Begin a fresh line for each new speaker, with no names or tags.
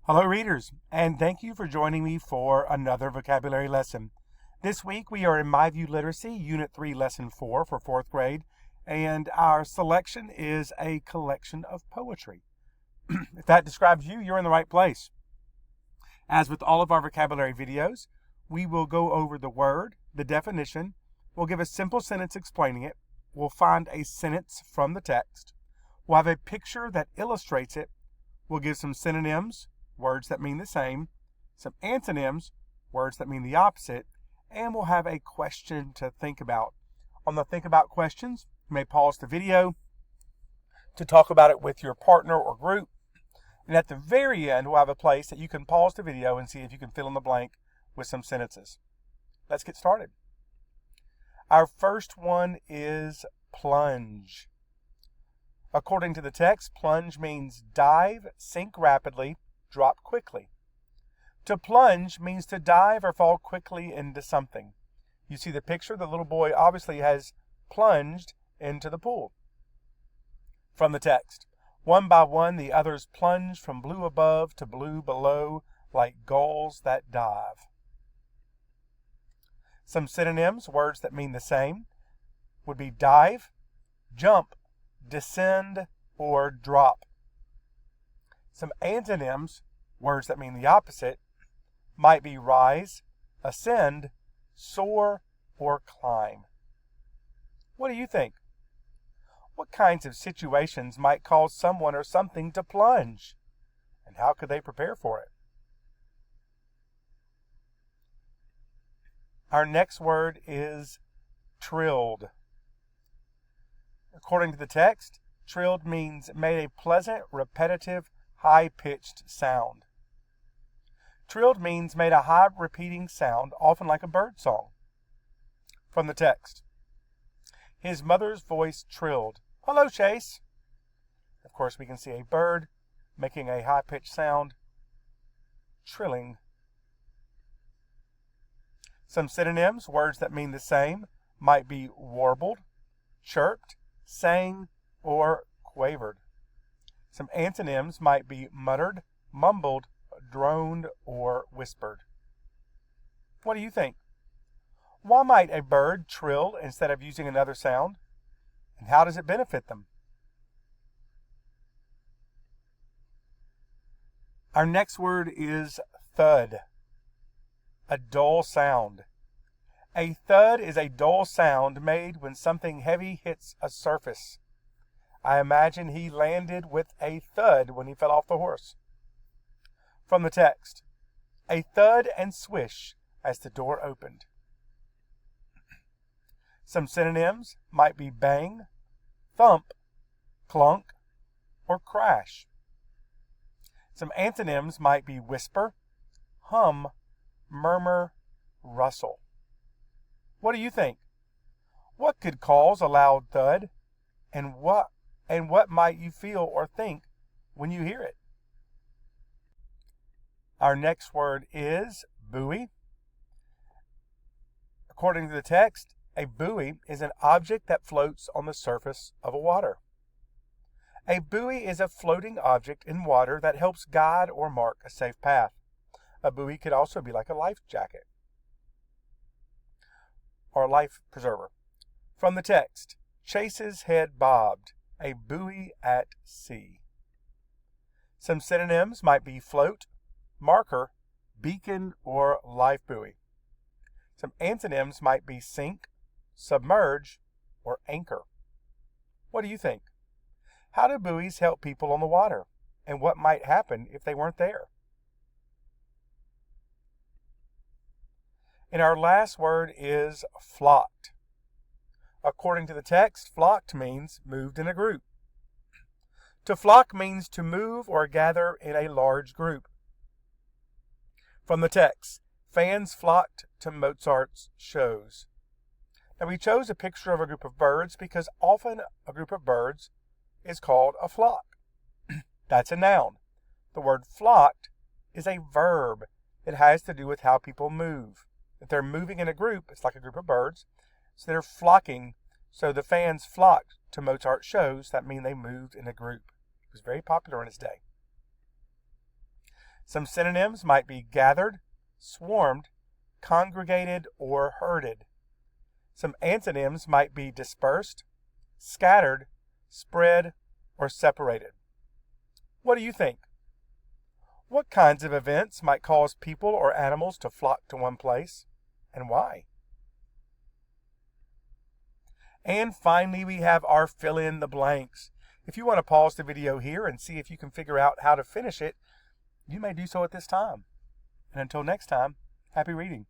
Hello readers, and thank you for joining me for another vocabulary lesson. This week we are in MyView Literacy, Unit 3, Lesson 4 for 4th grade, and our selection is a collection of poetry. If that describes you, you're in the right place. As with all of our vocabulary videos, we will go over the word, the definition, we'll give a simple sentence explaining it, we'll find a sentence from the text, we'll have a picture that illustrates it, we'll give some synonyms, words that mean the same, some antonyms, words that mean the opposite, and we'll have a question to think about. On the think about questions, you may pause the video to talk about it with your partner or group. And at the very end, we'll have a place that you can pause the video and see if you can fill in the blank with some sentences. Let's get started. Our first one is plunge. According to the text, plunge means dive, sink rapidly, drop quickly. To plunge means to dive or fall quickly into something. You see the picture? The little boy obviously has plunged into the pool. From the text, one by one the others plunge from blue above to blue below like gulls that dive. Some synonyms, words that mean the same, would be dive, jump, descend, or drop. Some antonyms, words that mean the opposite, might be rise, ascend, soar, or climb. What do you think? What kinds of situations might cause someone or something to plunge? And how could they prepare for it? Our next word is trilled. According to the text, trilled means made a pleasant, repetitive, high-pitched sound. Trilled means made a high repeating sound, often like a bird song. From the text, his mother's voice trilled, "Hello, Chase." Of course, we can see a bird making a high-pitched sound, trilling. Some synonyms, words that mean the same, might be warbled, chirped, sang, or quavered. Some antonyms might be muttered, mumbled, droned, or whispered. What do you think? Why might a bird trill instead of using another sound? And how does it benefit them? Our next word is thud. A dull sound. A thud is a dull sound made when something heavy hits a surface. I imagine he landed with a thud when he fell off the horse. From the text, a thud and swish as the door opened. Some synonyms might be bang, thump, clunk, or crash. Some antonyms might be whisper, hum, murmur, rustle. What do you think? What could cause a loud thud? And what might you feel or think when you hear it? Our next word is buoy. According to the text, a buoy is an object that floats on the surface of a water. A buoy is a floating object in water that helps guide or mark a safe path. A buoy could also be like a life jacket or a life preserver. From the text, Chase's head bobbed, a buoy at sea. Some synonyms might be float, marker, beacon, or life buoy. Some antonyms might be sink, submerge, or anchor. What do you think? How do buoys help people on the water? And what might happen if they weren't there? And our last word is flocked. According to the text, flocked means moved in a group. To flock means to move or gather in a large group. From the text, fans flocked to Mozart's shows. Now we chose a picture of a group of birds because often a group of birds is called a flock. That's a noun. The word flocked is a verb. It has to do with how people move. If they're moving in a group, it's like a group of birds. So they're flocking. So the fans flocked to Mozart shows. That means they moved in a group. It was very popular in his day. Some synonyms might be gathered, swarmed, congregated, or herded. Some antonyms might be dispersed, scattered, spread, or separated. What do you think? What kinds of events might cause people or animals to flock to one place, and why? And finally, we have our fill in the blanks. If you want to pause the video here and see if you can figure out how to finish it, you may do so at this time. And until next time, happy reading.